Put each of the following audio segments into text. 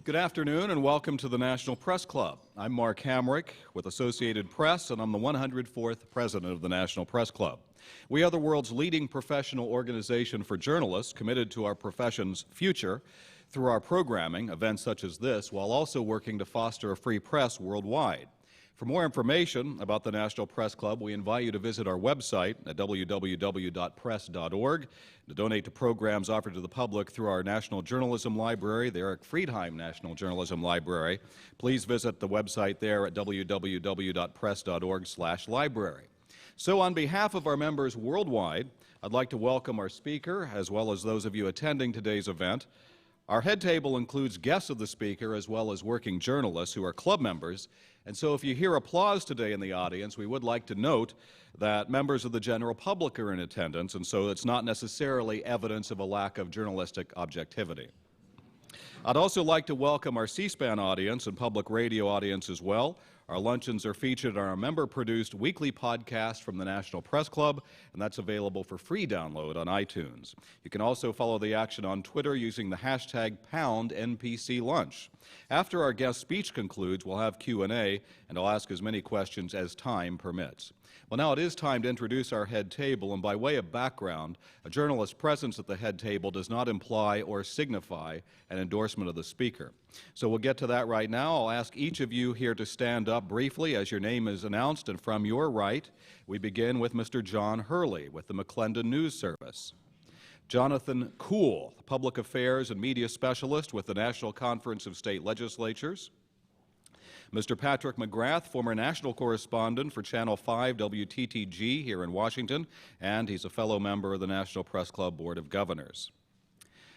Good afternoon and welcome to the National Press Club. I'm Mark Hamrick with Associated Press, and I'm the 104th president of the National Press Club. We are the world's leading professional organization for journalists committed to our profession's future through our programming, events such as this, while also working to foster a free press worldwide. For more information about the National Press Club, we invite you to visit our website at www.press.org, to donate to programs offered to the public through our National Journalism Library, the Eric Friedheim National Journalism Library. Please visit the website there at www.press.org/library. So on behalf of our members worldwide, I'd like to welcome our speaker, as well as those of you attending today's event. Our head table includes guests of the speaker as well as working journalists who are club members. And so if you hear applause today in the audience, we would like to note that members of the general public are in attendance, and so it's not necessarily evidence of a lack of journalistic objectivity. I'd also like to welcome our C-SPAN audience and public radio audience as well. Our luncheons are featured on our member-produced weekly podcast from the National Press Club, and that's available for free download on iTunes. You can also follow the action on Twitter using the hashtag #NPC Lunch. After our guest speech concludes, we'll have Q&A, and I'll ask as many questions as time permits. Well, now it is time to introduce our head table, and by way of background, a journalist's presence at the head table does not imply or signify an endorsement of the speaker. So we'll get to that right now. I'll ask each of you here to stand up briefly as your name is announced, and from your right, we begin with Mr. John Hurley with the McClendon News Service. Jonathan Kuhl, Public Affairs and Media Specialist with the National Conference of State Legislatures. Mr. Patrick McGrath, former national correspondent for Channel 5 WTTG here in Washington, and he's a fellow member of the National Press Club Board of Governors.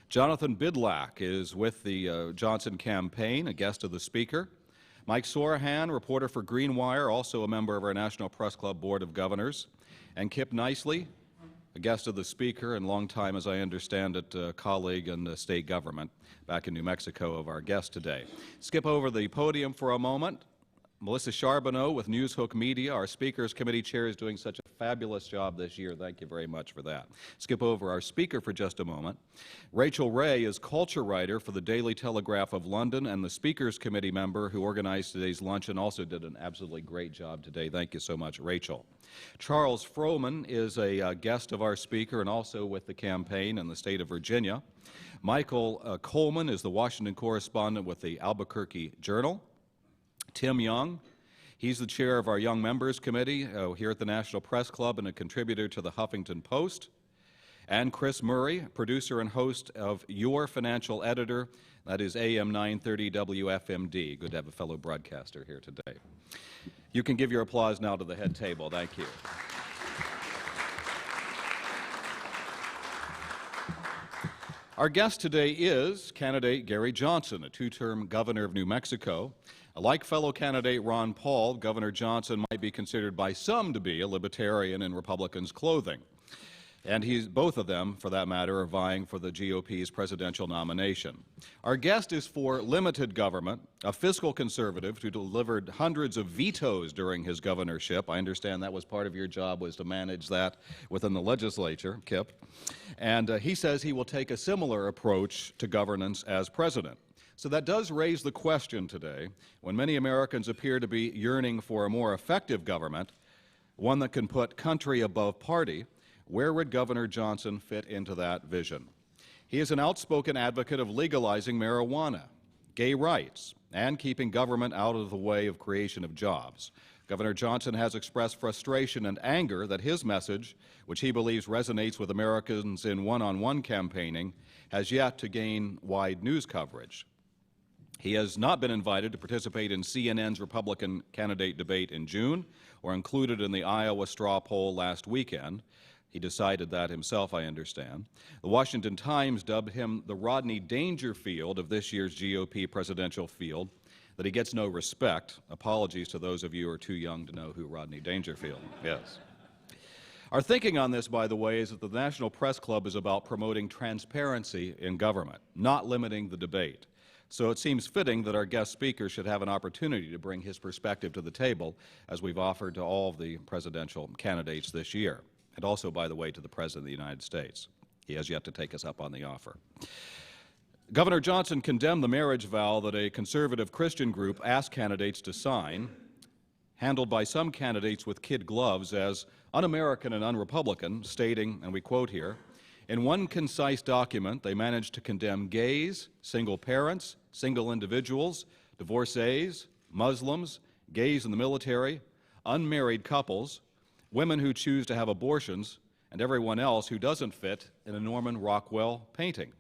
Jonathan Bidlack is with the Johnson campaign, a guest of the Speaker. Mike Sorahan, reporter for Greenwire, also a member of our National Press Club Board of Governors. And Kip Nicely, a guest of the Speaker and long time, as I understand it, colleague in the state government back in New Mexico of our guest today. Skip over the podium for a moment. Melissa Charbonneau with Newshook Media, our Speakers Committee Chair, is doing such a fabulous job this year. Thank you very much for that. Skip over our speaker for just a moment. Rachel Ray is culture writer for the Daily Telegraph of London and the Speakers Committee member who organized today's luncheon, also did an absolutely great job today. Thank you so much, Rachel. Charles Froman is a guest of our speaker and also with the campaign in the state of Virginia. Michael Coleman is the Washington correspondent with the Albuquerque Journal. Tim Young, he's the chair of our Young Members Committee here at the National Press Club and a contributor to the Huffington Post. And Chris Murray, producer and host of Your Financial Editor, that is AM 930 WFMD. Good to have a fellow broadcaster here today. You can give your applause now to the head table. Thank you. Our guest today is candidate Gary Johnson, a two-term governor of New Mexico. Like fellow candidate Ron Paul, Governor Johnson might be considered by some to be a libertarian in Republicans' clothing. And both of them, for that matter, are vying for the GOP's presidential nomination. Our guest is for limited government, a fiscal conservative who delivered hundreds of vetoes during his governorship. I understand that was part of your job, was to manage that within the legislature, Kip. And he says he will take a similar approach to governance as president. So that does raise the question today, when many Americans appear to be yearning for a more effective government, one that can put country above party, where would Governor Johnson fit into that vision? He is an outspoken advocate of legalizing marijuana, gay rights, and keeping government out of the way of creation of jobs. Governor Johnson has expressed frustration and anger that his message, which he believes resonates with Americans in one-on-one campaigning, has yet to gain wide news coverage. He has not been invited to participate in CNN's Republican candidate debate in June or included in the Iowa straw poll last weekend. He decided that himself, I understand. The Washington Times dubbed him the Rodney Dangerfield of this year's GOP presidential field, that he gets no respect. Apologies to those of you who are too young to know who Rodney Dangerfield is. Our thinking on this, by the way, is that the National Press Club is about promoting transparency in government, not limiting the debate. So it seems fitting that our guest speaker should have an opportunity to bring his perspective to the table, as we've offered to all of the presidential candidates this year, and also, by the way, to the President of the United States. He has yet to take us up on the offer. Governor Johnson condemned the marriage vow that a conservative Christian group asked candidates to sign, handled by some candidates with kid gloves, as un-American and un-Republican, stating, and we quote here, "In one concise document, they managed to condemn gays, single parents, single individuals, divorcees, Muslims, gays in the military, unmarried couples, women who choose to have abortions, and everyone else who doesn't fit in a Norman Rockwell painting."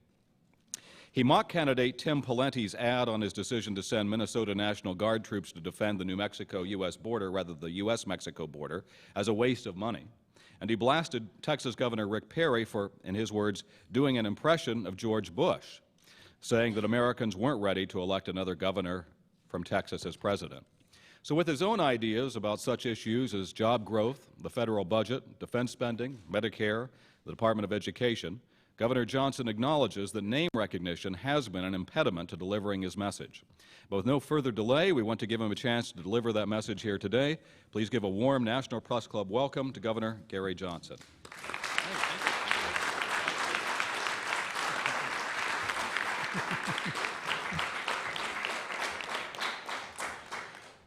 He mocked candidate Tim Pawlenty's ad on his decision to send Minnesota National Guard troops to defend the New Mexico-U.S. border, rather than the U.S.-Mexico border, as a waste of money. And he blasted Texas Governor Rick Perry for, in his words, doing an impression of George Bush, saying that Americans weren't ready to elect another governor from Texas as president. So with his own ideas about such issues as job growth, the federal budget, defense spending, Medicare, the Department of Education, Governor Johnson acknowledges that name recognition has been an impediment to delivering his message. But with no further delay, we want to give him a chance to deliver that message here today. Please give a warm National Press Club welcome to Governor Gary Johnson.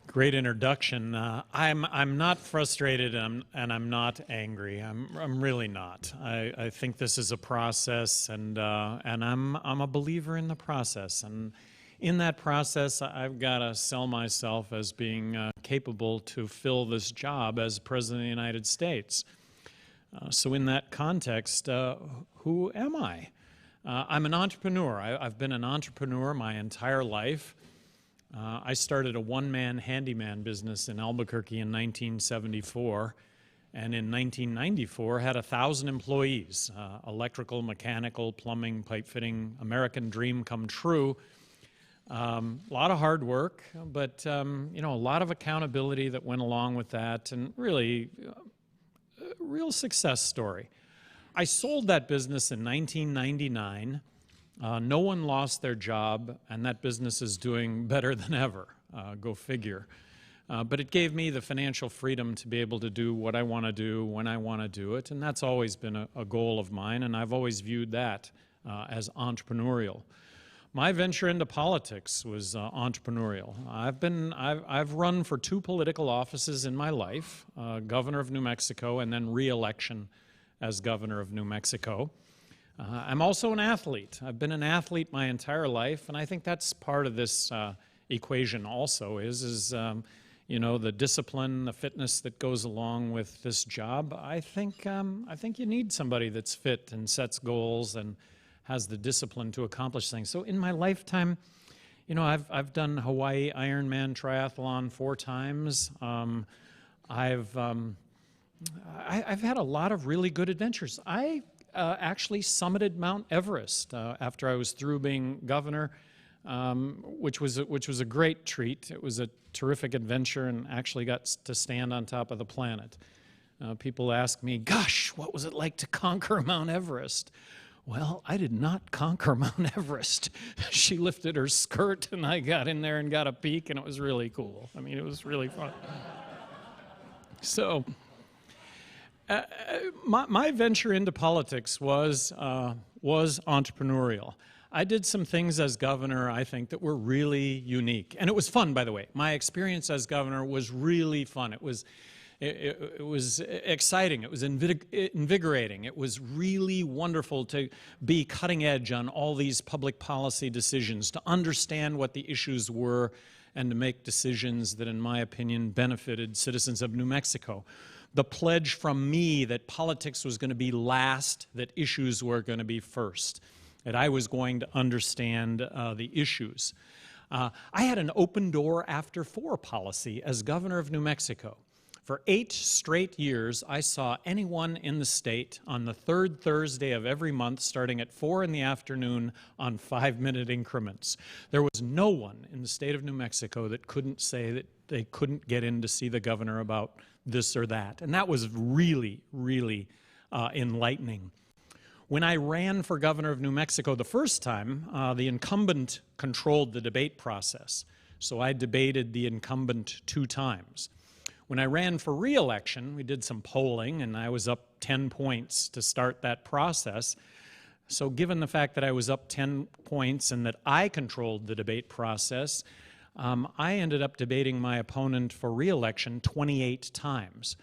Great introduction. I'm not frustrated and I'm not angry. I'm really not. I think this is a process, and I'm a believer in the process. And in that process, I've got to sell myself as being capable to fill this job as President of the United States. So in that context, who am I? I'm an entrepreneur. I've been an entrepreneur my entire life. I started a one-man handyman business in Albuquerque in 1974, and in 1994 had 1,000 employees, electrical, mechanical, plumbing, pipe fitting, American dream come true. A lot of hard work, but you know, a lot of accountability that went along with that, and really a real success story. I sold that business in 1999. No one lost their job, and that business is doing better than ever. Go figure. But it gave me the financial freedom to be able to do what I want to do when I want to do it, and that's always been a goal of mine, and I've always viewed that as entrepreneurial. My venture into politics was entrepreneurial. I've run for 2 political offices in my life, governor of New Mexico and then re-election as governor of New Mexico. I'm also an athlete. I've been an athlete my entire life, and I think that's part of this equation also is you know, the discipline, the fitness that goes along with this job. I think you need somebody that's fit and sets goals and has the discipline to accomplish things. So in my lifetime, you know, I've done Hawaii Ironman triathlon 4 times. I've had a lot of really good adventures. I actually summited Mount Everest after I was through being governor, which was a great treat. It was a terrific adventure, and actually got to stand on top of the planet. People ask me, "Gosh, what was it like to conquer Mount Everest?" Well, I did not conquer Mount Everest. She lifted her skirt, and I got in there and got a peek, and it was really cool. I mean, it was really fun. So. My venture into politics was entrepreneurial. I did some things as governor, I think, that were really unique. And it was fun, by the way. My experience as governor was really fun. It was exciting. It was invigorating. It was really wonderful to be cutting edge on all these public policy decisions, to understand what the issues were, and to make decisions that, in my opinion, benefited citizens of New Mexico. The pledge from me that politics was going to be last, that issues were going to be first, that I was going to understand the issues. I had an open door after 4 policy as governor of New Mexico. For 8 straight years, I saw anyone in the state on the 3rd Thursday of every month, starting at 4 in the afternoon on 5-minute increments. There was no one in the state of New Mexico that couldn't say that they couldn't get in to see the governor about this or that. And that was really, really enlightening. When I ran for governor of New Mexico the first time, the incumbent controlled the debate process. So I debated the incumbent 2 times. When I ran for re-election, we did some polling, and I was up 10 points to start that process. So given the fact that I was up 10 points and that I controlled the debate process, I ended up debating my opponent for re-election 28 times,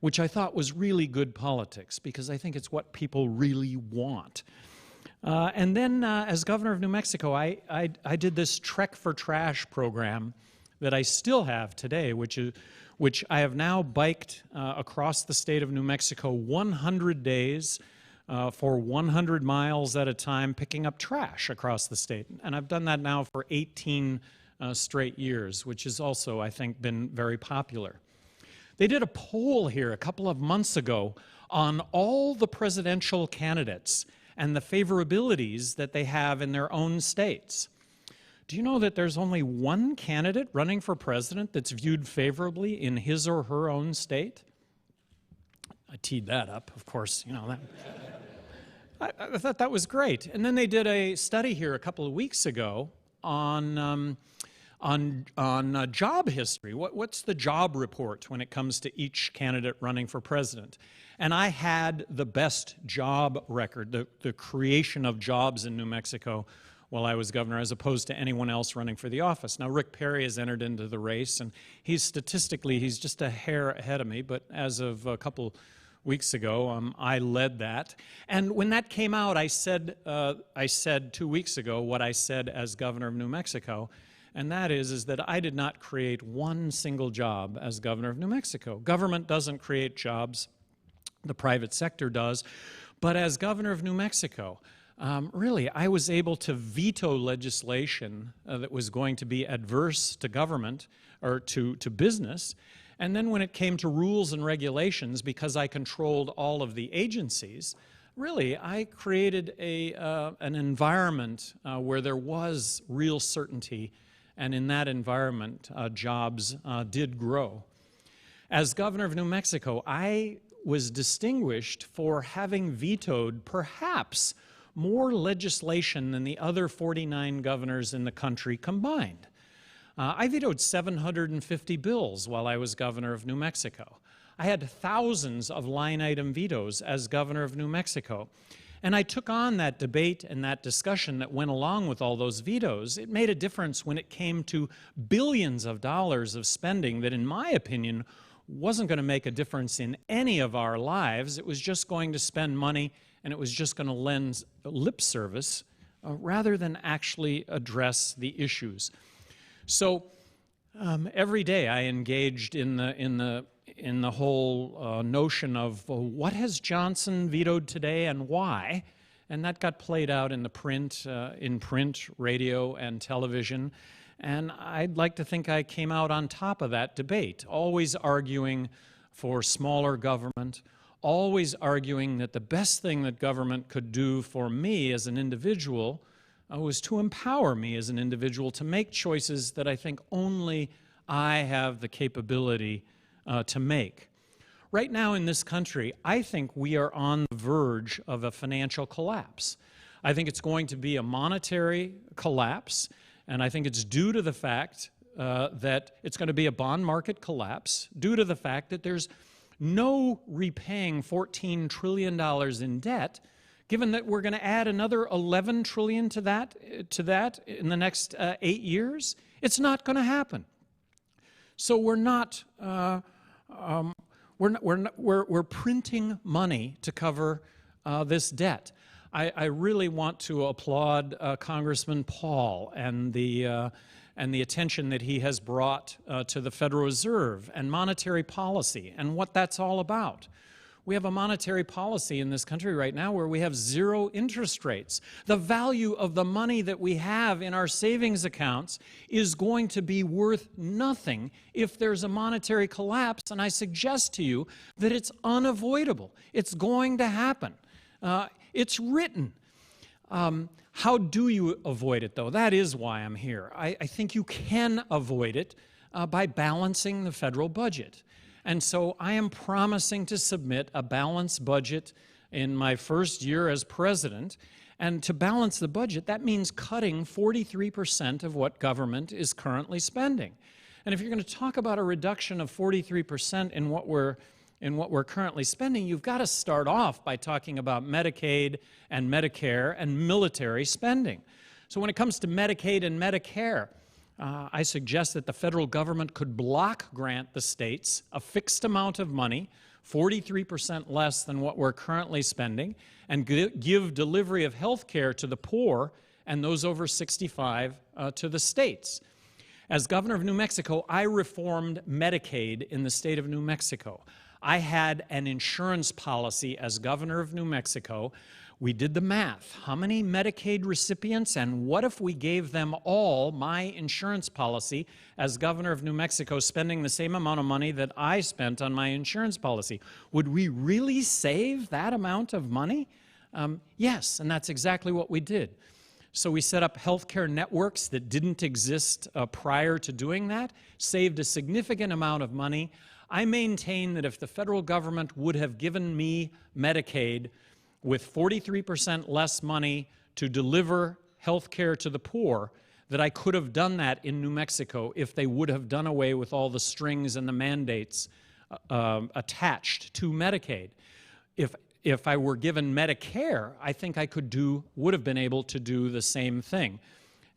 which I thought was really good politics because I think it's what people really want. And then as governor of New Mexico, I did this Trek for Trash program that I still have today, which I have now biked across the state of New Mexico 100 days for 100 miles at a time, picking up trash across the state. And I've done that now for 18 straight years, which has also, I think, been very popular. They did a poll here a couple of months ago on all the presidential candidates and the favorabilities that they have in their own states. Do you know that there's only one candidate running for president that's viewed favorably in his or her own state? I teed that up, of course, you know that. I thought that was great. And then they did a study here a couple of weeks ago on job history. What's the job report when it comes to each candidate running for president? And I had the best job record, the creation of jobs in New Mexico while I was governor, as opposed to anyone else running for the office. Now, Rick Perry has entered into the race, and he's just a hair ahead of me, but as of a couple weeks ago, I led that. And when that came out, I said 2 weeks ago what I said as governor of New Mexico, and that is that I did not create one single job as governor of New Mexico. Government doesn't create jobs, the private sector does, but as governor of New Mexico, really, I was able to veto legislation that was going to be adverse to government or to business. And then when it came to rules and regulations, because I controlled all of the agencies, really, I created an environment where there was real certainty, and in that environment, jobs did grow. As governor of New Mexico, I was distinguished for having vetoed perhaps more legislation than the other 49 governors in the country combined. I vetoed 750 bills while I was governor of New Mexico. I had thousands of line item vetoes as governor of New Mexico. And I took on that debate and that discussion that went along with all those vetoes. It made a difference when it came to billions of dollars of spending that, in my opinion, wasn't going to make a difference in any of our lives. It was just going to spend money, and it was just going to lend lip service rather than actually address the issues. So every day I engaged in the whole notion of what has Johnson vetoed today and why, and that got played out in print, radio, and television. And I'd like to think I came out on top of that debate, always arguing for smaller government, always arguing that the best thing that government could do for me as an individual was to empower me as an individual to make choices that I think only I have the capability to make. Right now in this country, I think we are on the verge of a financial collapse. I think it's going to be a monetary collapse, and I think it's due to the fact that it's going to be a bond market collapse, due to the fact that there's no repaying $14 trillion in debt, given that we're going to add another $11 trillion to that in the next 8 years. It's not going to happen. So we're printing money to cover this debt. I really want to applaud Congressman Paul and the attention that he has brought to the Federal Reserve and monetary policy and what that's all about. We have a monetary policy in this country right now where we have zero interest rates. The value of the money that we have in our savings accounts is going to be worth nothing if there's a monetary collapse, and I suggest to you that it's unavoidable. It's going to happen. It's written. How do you avoid it, though? That is why I'm here. I think you can avoid it by balancing the federal budget. And so I am promising to submit a balanced budget in my first year as president. And to balance the budget, that means cutting 43% of what government is currently spending. And if you're going to talk about a reduction of 43% in what we're in what we're currently spending, you've got to start off by talking about Medicaid and Medicare and military spending. So when it comes to Medicaid and Medicare, I suggest that the federal government could block grant the states a fixed amount of money, 43% less than what we're currently spending, and give delivery of health care to the poor and those over 65 to the states. As governor of New Mexico, I reformed Medicaid in the state of New Mexico. I had an insurance policy as governor of New Mexico. We did the math. How many Medicaid recipients, and what if we gave them all my insurance policy as governor of New Mexico, spending the same amount of money that I spent on my insurance policy? Would we really save that amount of money? Yes, and that's exactly what we did. So we set up healthcare networks that didn't exist prior to doing that, saved a significant amount of money. I maintain that if the federal government would have given me Medicaid with 43% less money to deliver health care to the poor, that I could have done that in New Mexico if they would have done away with all the strings and the mandates attached to Medicaid. If I were given Medicare, I think I would have been able to do the same thing,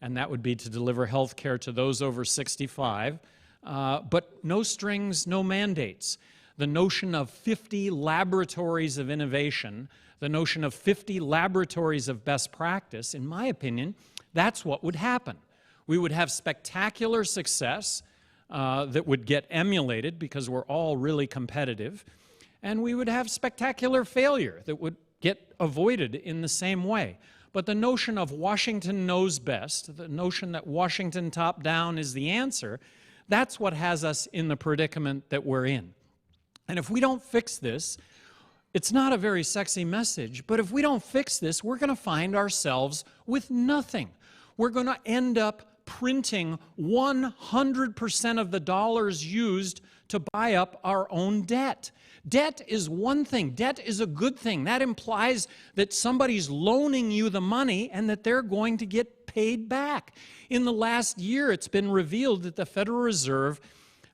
and that would be to deliver health care to those over 65, but no strings, no mandates. The notion of 50 laboratories of innovation, the notion of 50 laboratories of best practice, in my opinion, that's what would happen. We would have spectacular success that would get emulated because we're all really competitive, and we would have spectacular failure that would get avoided in the same way. But the notion of Washington knows best, the notion that Washington top-down is the answer, that's what has us in the predicament that we're in. And if we don't fix this, it's not a very sexy message, but if we don't fix this, we're going to find ourselves with nothing. We're going to end up printing 100% of the dollars used to buy up our own debt. Debt is one thing. Debt is a good thing. That implies that somebody's loaning you the money and that they're going to get paid back. In the last year, it's been revealed that the Federal Reserve,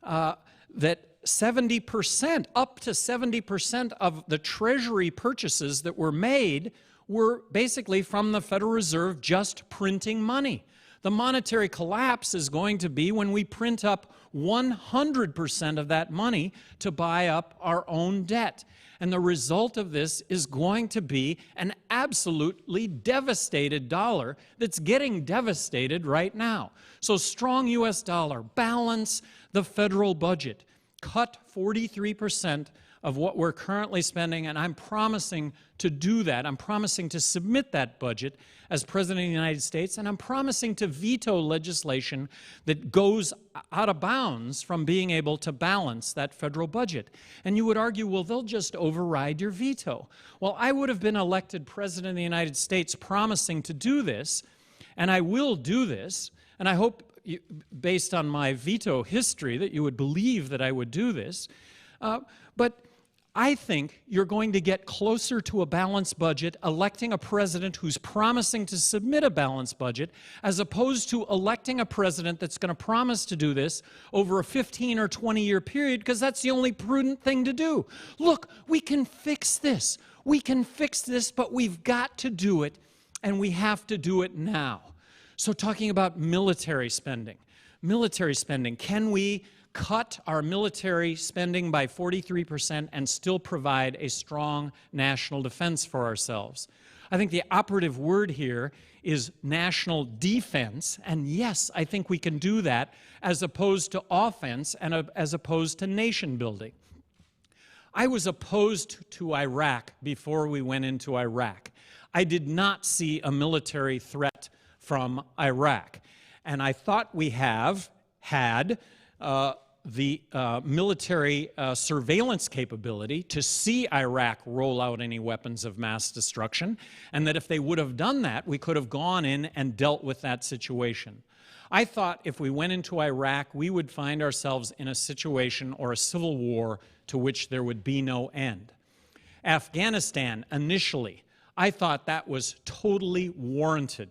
that 70%, up to 70% of the Treasury purchases that were made were basically from the Federal Reserve just printing money. The monetary collapse is going to be when we print up 100% of that money to buy up our own debt. And the result of this is going to be an absolutely devastated dollar that's getting devastated right now. So strong U.S. dollar, balance the federal budget, cut 43% of what we're currently spending, and I'm promising to do that. I'm promising to submit that budget as President of the United States, and I'm promising to veto legislation that goes out of bounds from being able to balance that federal budget. And you would argue, well, they'll just override your veto. Well, I would have been elected President of the United States promising to do this, and I will do this, and I hope, based on my veto history, that you would believe that I would do this. But I think you're going to get closer to a balanced budget electing a president who's promising to submit a balanced budget, as opposed to electing a president that's going to promise to do this over a 15 or 20-year period, because that's the only prudent thing to do. Look, we can fix this. We can fix this, but we've got to do it, and we have to do it now. So talking about military spending, can we cut our military spending by 43% and still provide a strong national defense for ourselves? I think the operative word here is national defense, and yes, I think we can do that as opposed to offense and as opposed to nation building. I was opposed to Iraq before we went into Iraq. I did not see a military threat from Iraq, and I thought we had the military surveillance capability to see Iraq roll out any weapons of mass destruction, and that if they would have done that, we could have gone in and dealt with that situation. I thought if we went into Iraq, we would find ourselves in a situation or a civil war to which there would be no end. Afghanistan, initially, I thought that was totally warranted.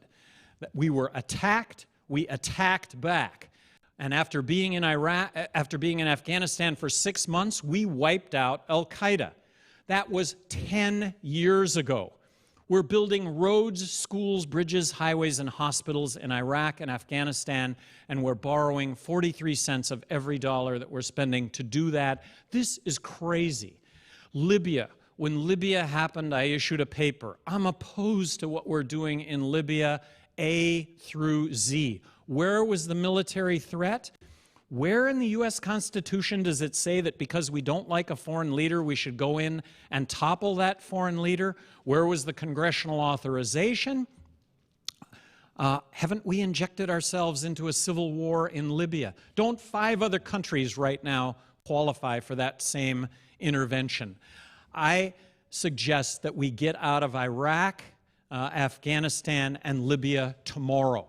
That we were attacked, we attacked back. And after being in Afghanistan for 6 months, we wiped out Al-Qaeda. That was 10 years ago. We're building roads, schools, bridges, highways, and hospitals in Iraq and Afghanistan, and we're borrowing 43 cents of every dollar that we're spending to do that. This is crazy. Libya. When Libya happened, I issued a paper. I'm opposed to what we're doing in Libya, A through Z. Where was the military threat? Where in the U.S. Constitution does it say that because we don't like a foreign leader, we should go in and topple that foreign leader? Where was the congressional authorization? Haven't we injected ourselves into a civil war in Libya? Don't 5 other countries right now qualify for that same intervention? I suggest that we get out of Iraq, Afghanistan, and Libya tomorrow.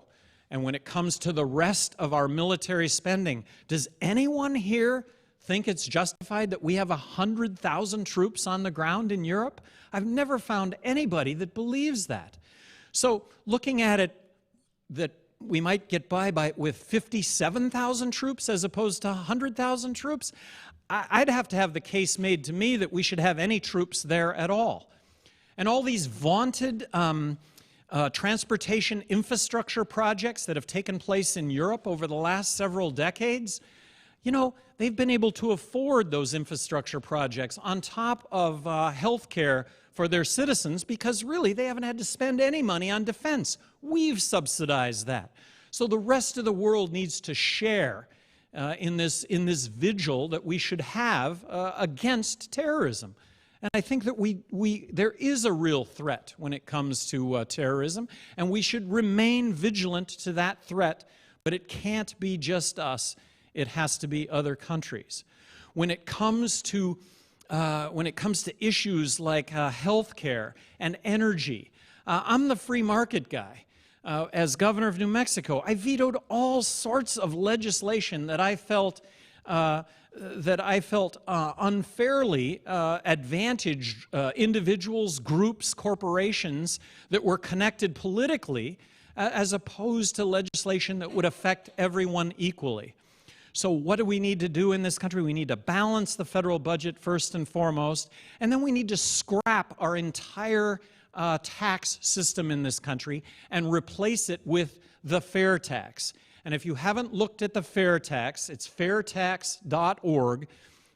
And when it comes to the rest of our military spending, does anyone here think it's justified that we have 100,000 troops on the ground in Europe? I've never found anybody that believes that. So looking at it, that we might get by with 57,000 troops as opposed to 100,000 troops, I'd have to have the case made to me that we should have any troops there at all. And all these vaunted transportation infrastructure projects that have taken place in Europe over the last several decades, you know, they've been able to afford those infrastructure projects on top of health care for their citizens because really they haven't had to spend any money on defense. We've subsidized that. So the rest of the world needs to share in this vigil that we should have against terrorism. And I think that there is a real threat when it comes to terrorism, and we should remain vigilant to that threat, but it can't be just us. It has to be other countries. When it comes to issues like health care and energy, I'm the free market guy. As governor of New Mexico, I vetoed all sorts of legislation that I felt unfairly advantaged individuals, groups, corporations that were connected politically, as opposed to legislation that would affect everyone equally. So what do we need to do in this country? We need to balance the federal budget first and foremost, and then we need to scrap our entire tax system in this country and replace it with the fair tax. And if you haven't looked at the fair tax, it's fairtax.org,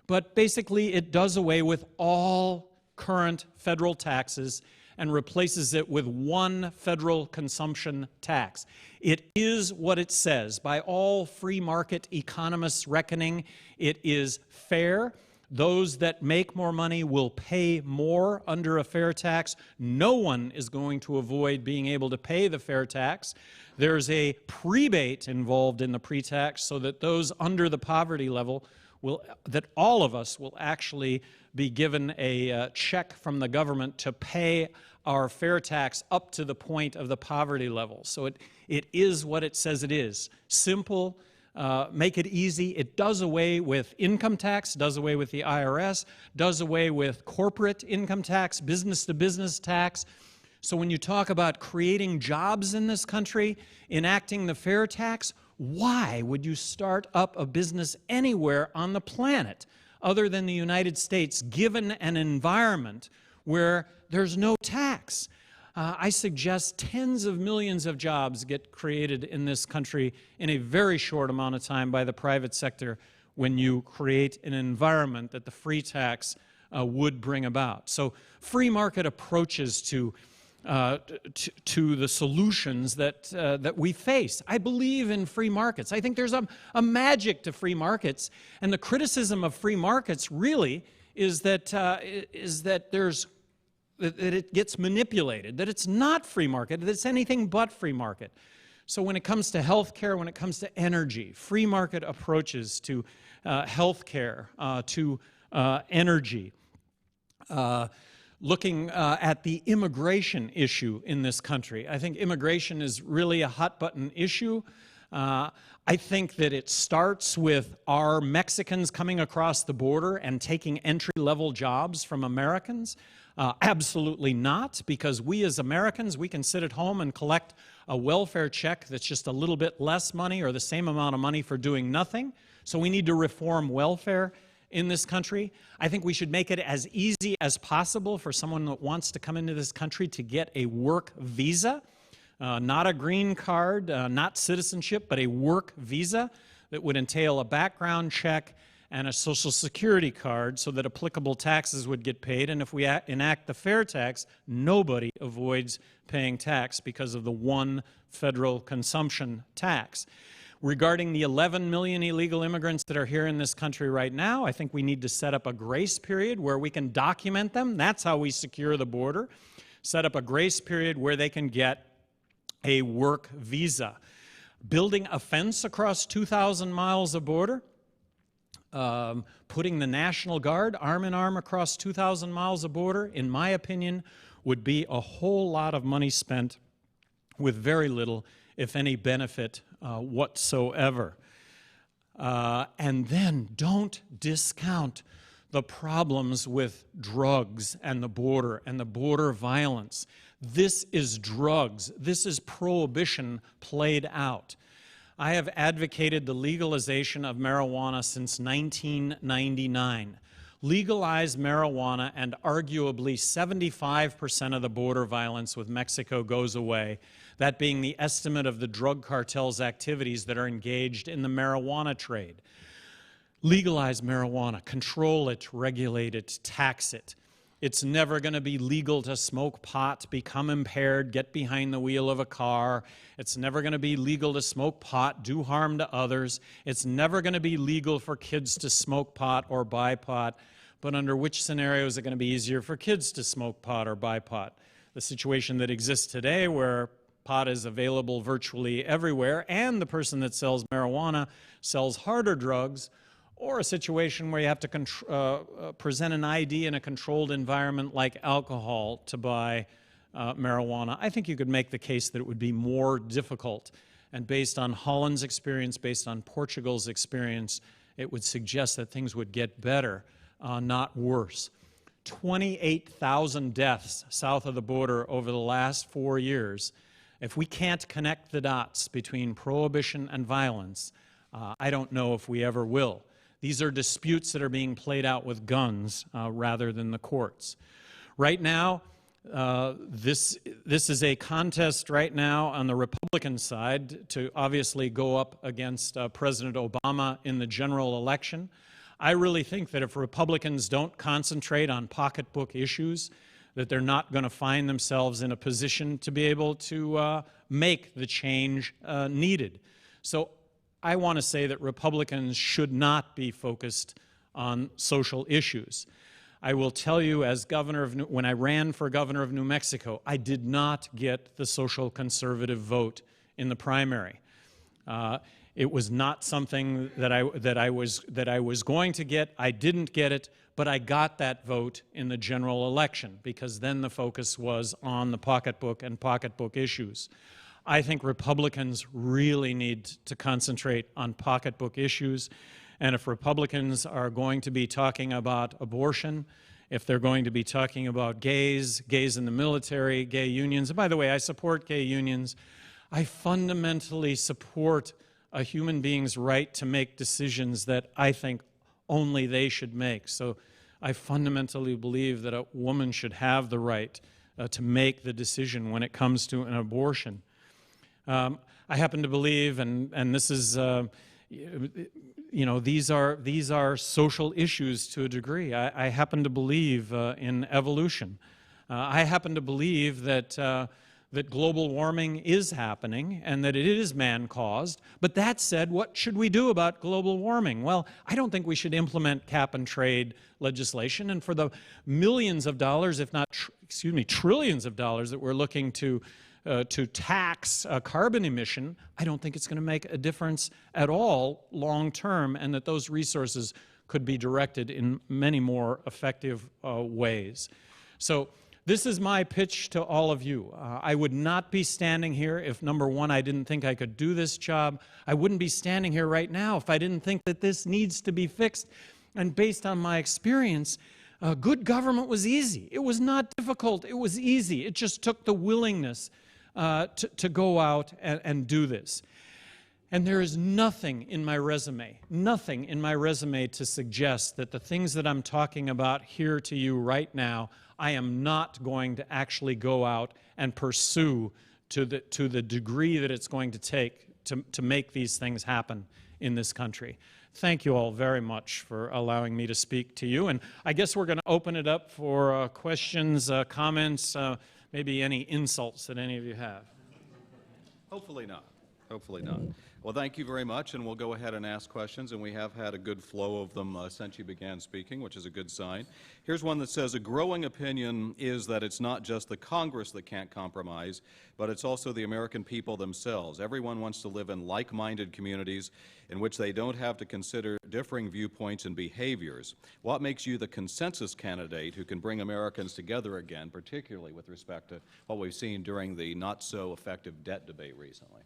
but basically it does away with all current federal taxes and replaces it with one federal consumption tax. It is what it says. By all free market economists' reckoning, it is fair. Those that make more money will pay more under a fair tax. No one is going to avoid being able to pay the fair tax. There's a prebate involved in the pre-tax so that those under the poverty level that all of us will actually be given a check from the government to pay our fair tax up to the point of the poverty level. So it is what it says it is. Simple. Make it easy. It does away with income tax, does away with the IRS, does away with corporate income tax, business-to-business tax. So when you talk about creating jobs in this country, enacting the fair tax, why would you start up a business anywhere on the planet other than the United States, given an environment where there's no tax? I suggest tens of millions of jobs get created in this country in a very short amount of time by the private sector when you create an environment that the free tax would bring about. So free market approaches to the solutions that we face. I believe in free markets. I think there's a magic to free markets, and the criticism of free markets really is that it gets manipulated, that it's not free market, that it's anything but free market. So when it comes to health care, when it comes to energy, free market approaches to health care, to energy, looking at the immigration issue in this country. I think immigration is really a hot-button issue. I think that it starts with our Mexicans coming across the border and taking entry-level jobs from Americans. Absolutely not, because we as Americans, we can sit at home and collect a welfare check that's just a little bit less money or the same amount of money for doing nothing. So we need to reform welfare in this country. I think we should make it as easy as possible for someone that wants to come into this country to get a work visa, not a green card, not citizenship, but a work visa that would entail a background check and a Social Security card so that applicable taxes would get paid. And if we enact the fair tax, nobody avoids paying tax because of the one federal consumption tax. Regarding the 11 million illegal immigrants that are here in this country right now, I think we need to set up a grace period where we can document them. That's how we secure the border. Set up a grace period where they can get a work visa. Building a fence across 2,000 miles of border, putting the National Guard arm in arm across 2,000 miles of border, in my opinion, would be a whole lot of money spent with very little, if any, benefit whatsoever. And then don't discount the problems with drugs and the border violence. This is drugs. This is prohibition played out. I have advocated the legalization of marijuana since 1999. Legalize marijuana and arguably 75% of the border violence with Mexico goes away, that being the estimate of the drug cartel's activities that are engaged in the marijuana trade. Legalize marijuana, control it, regulate it, tax it. It's never going to be legal to smoke pot, become impaired, get behind the wheel of a car. It's never going to be legal to smoke pot, do harm to others. It's never going to be legal for kids to smoke pot or buy pot. But under which scenario is it going to be easier for kids to smoke pot or buy pot? The situation that exists today where pot is available virtually everywhere and the person that sells marijuana sells harder drugs, or a situation where you have to present an ID in a controlled environment like alcohol to buy marijuana. I think you could make the case that it would be more difficult. And based on Holland's experience, based on Portugal's experience, it would suggest that things would get better, not worse. 28,000 deaths south of the border over the last 4 years. If we can't connect the dots between prohibition and violence, I don't know if we ever will. These are disputes that are being played out with guns rather than the courts. Right now, this is a contest right now on the Republican side to obviously go up against President Obama in the general election. I really think that if Republicans don't concentrate on pocketbook issues, that they're not going to find themselves in a position to be able to make the change needed. So I want to say that Republicans should not be focused on social issues. I will tell you, as when I ran for governor of New Mexico, I did not get the social conservative vote in the primary. It was not something that I was going to get. I didn't get it, but I got that vote in the general election because then the focus was on the pocketbook and pocketbook issues. I think Republicans really need to concentrate on pocketbook issues. And if Republicans are going to be talking about abortion, if they're going to be talking about gays in the military, gay unions, and by the way, I support gay unions, I fundamentally support a human being's right to make decisions that I think only they should make. So I fundamentally believe that a woman should have the right to make the decision when it comes to an abortion. I happen to believe, and this is, these are social issues to a degree. I happen to believe in evolution. I happen to believe that global warming is happening and that it is man-caused. But that said, what should we do about global warming? Well, I don't think we should implement cap-and-trade legislation. And for the millions of dollars, if not, trillions of dollars that we're looking to tax carbon emission, I don't think it's going to make a difference at all long term, and that those resources could be directed in many more effective ways. So this is my pitch to all of you. I would not be standing here if, number one, I didn't think I could do this job. I wouldn't be standing here right now if I didn't think that this needs to be fixed. And based on my experience, Good government was easy. It was not difficult. It was easy. It just took the willingness to go out and do this. And there is nothing in my resume to suggest that the things that I'm talking about here to you right now, I am not going to actually go out and pursue to the degree that it's going to take to make these things happen in this country. Thank you all very much for allowing me to speak to you. And I guess we're going to open it up for questions, comments, maybe any insults that any of you have. Hopefully not. Hopefully not. Well, thank you very much, and we'll go ahead and ask questions, and we have had a good flow of them since you began speaking, which is a good sign. Here's one that says, a growing opinion is that it's not just the Congress that can't compromise, but it's also the American people themselves. Everyone wants to live in like-minded communities in which they don't have to consider differing viewpoints and behaviors. What makes you the consensus candidate who can bring Americans together again, particularly with respect to what we've seen during the not-so-effective debt debate recently?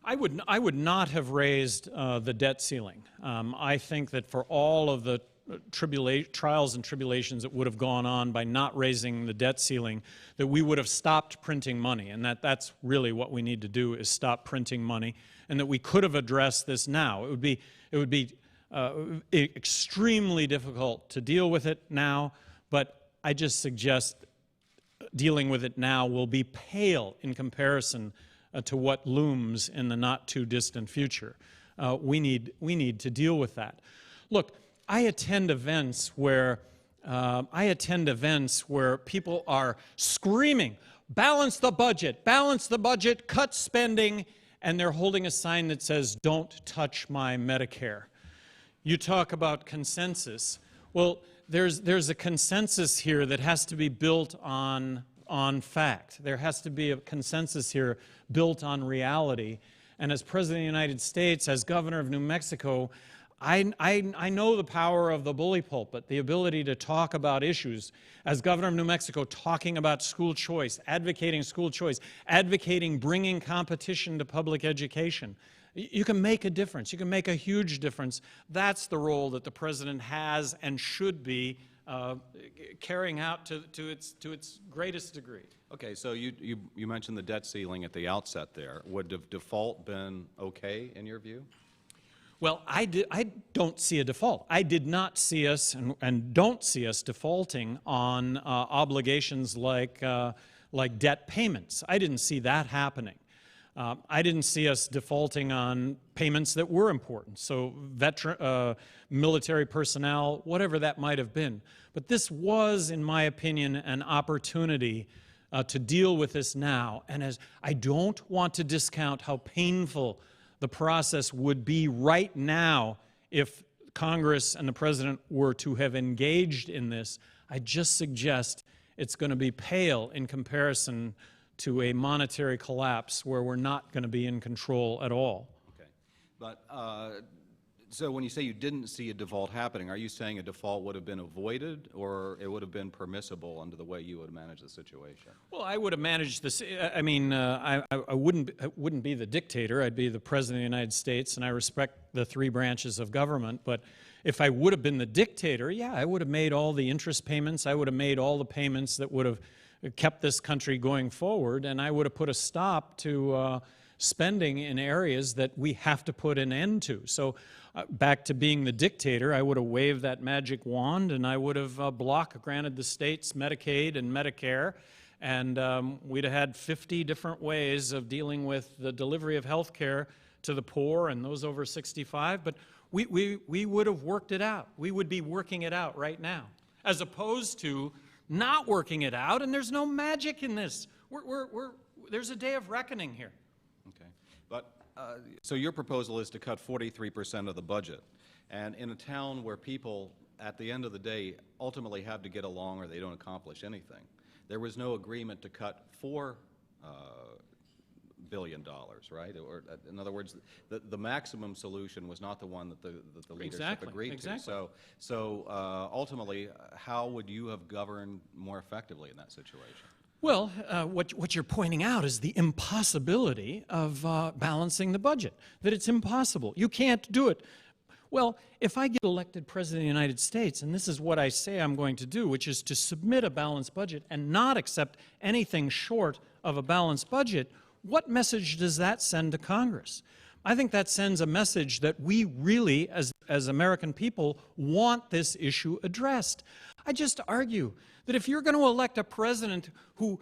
I would not have raised the debt ceiling. I think that for all of the trials and tribulations that would have gone on by not raising the debt ceiling, that we would have stopped printing money, and that's really what we need to do is stop printing money, and that we could have addressed this now. It would be extremely difficult to deal with it now, but I just suggest dealing with it now will be pale in comparison to what looms in the not-too-distant future. We need to deal with that. Look, I attend events where people are screaming, balance the budget, cut spending, and they're holding a sign that says, don't touch my Medicare. You talk about consensus. Well, there's a consensus here that has to be built on fact. There has to be a consensus here built on reality. And as President of the United States, as Governor of New Mexico, I know the power of the bully pulpit, the ability to talk about issues. As Governor of New Mexico, talking about school choice, advocating bringing competition to public education. You can make a difference. You can make a huge difference. That's the role that the President has and should be carrying out to its greatest degree. Okay, so you mentioned the debt ceiling at the outset there. Would default been okay in your view? Well, I don't see a default. I did not see us and don't see us defaulting on obligations like debt payments. I didn't see that happening. I didn't see us defaulting on payments that were important, so military personnel, whatever that might have been. But this was, in my opinion, an opportunity to deal with this now. And as I don't want to discount how painful the process would be right now if Congress and the President were to have engaged in this, I just suggest it's going to be pale in comparison to a monetary collapse where we're not going to be in control at all. Okay. But so when you say you didn't see a default happening, are you saying a default would have been avoided or it would have been permissible under the way you would manage the situation? Well, I would have managed this. I mean, I wouldn't be the dictator. I'd be the President of the United States, and I respect the three branches of government. But if I would have been the dictator, yeah, I would have made all the interest payments. I would have made all the payments that would have kept this country going forward, and I would have put a stop to spending in areas that we have to put an end to. So back to being the dictator, I would have waved that magic wand and I would have granted the states Medicaid and Medicare, and we'd have had 50 different ways of dealing with the delivery of health care to the poor and those over 65, but we would have worked it out. We would be working it out right now, as opposed to not working it out, and there's no magic in this. There's a day of reckoning here. Okay, but so your proposal is to cut 43% of the budget, and in a town where people, at the end of the day, ultimately have to get along or they don't accomplish anything. There was no agreement to cut $4 billion, right? Or in other words, the maximum solution was not the one that the leadership agreed to. So ultimately, how would you have governed more effectively in that situation? Well, what you're pointing out is the impossibility of balancing the budget, that it's impossible. You can't do it. Well, if I get elected President of the United States, and this is what I say I'm going to do, which is to submit a balanced budget and not accept anything short of a balanced budget, what message does that send to Congress? I think that sends a message that we really, as American people, want this issue addressed. I just argue that if you're going to elect a president who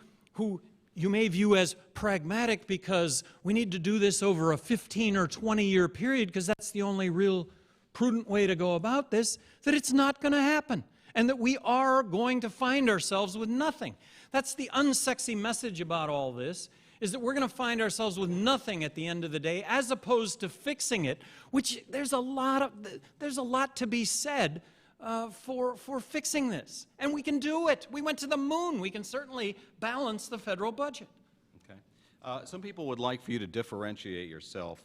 you may view as pragmatic because we need to do this over a 15 or 20-year period because that's the only real prudent way to go about this, that it's not going to happen and that we are going to find ourselves with nothing. That's the unsexy message about all this, is that we're going to find ourselves with nothing at the end of the day as opposed to fixing it, which there's a lot to be said for fixing this. And we can do it. We went to the moon. We can certainly balance the federal budget. Okay. Some people would like for you to differentiate yourself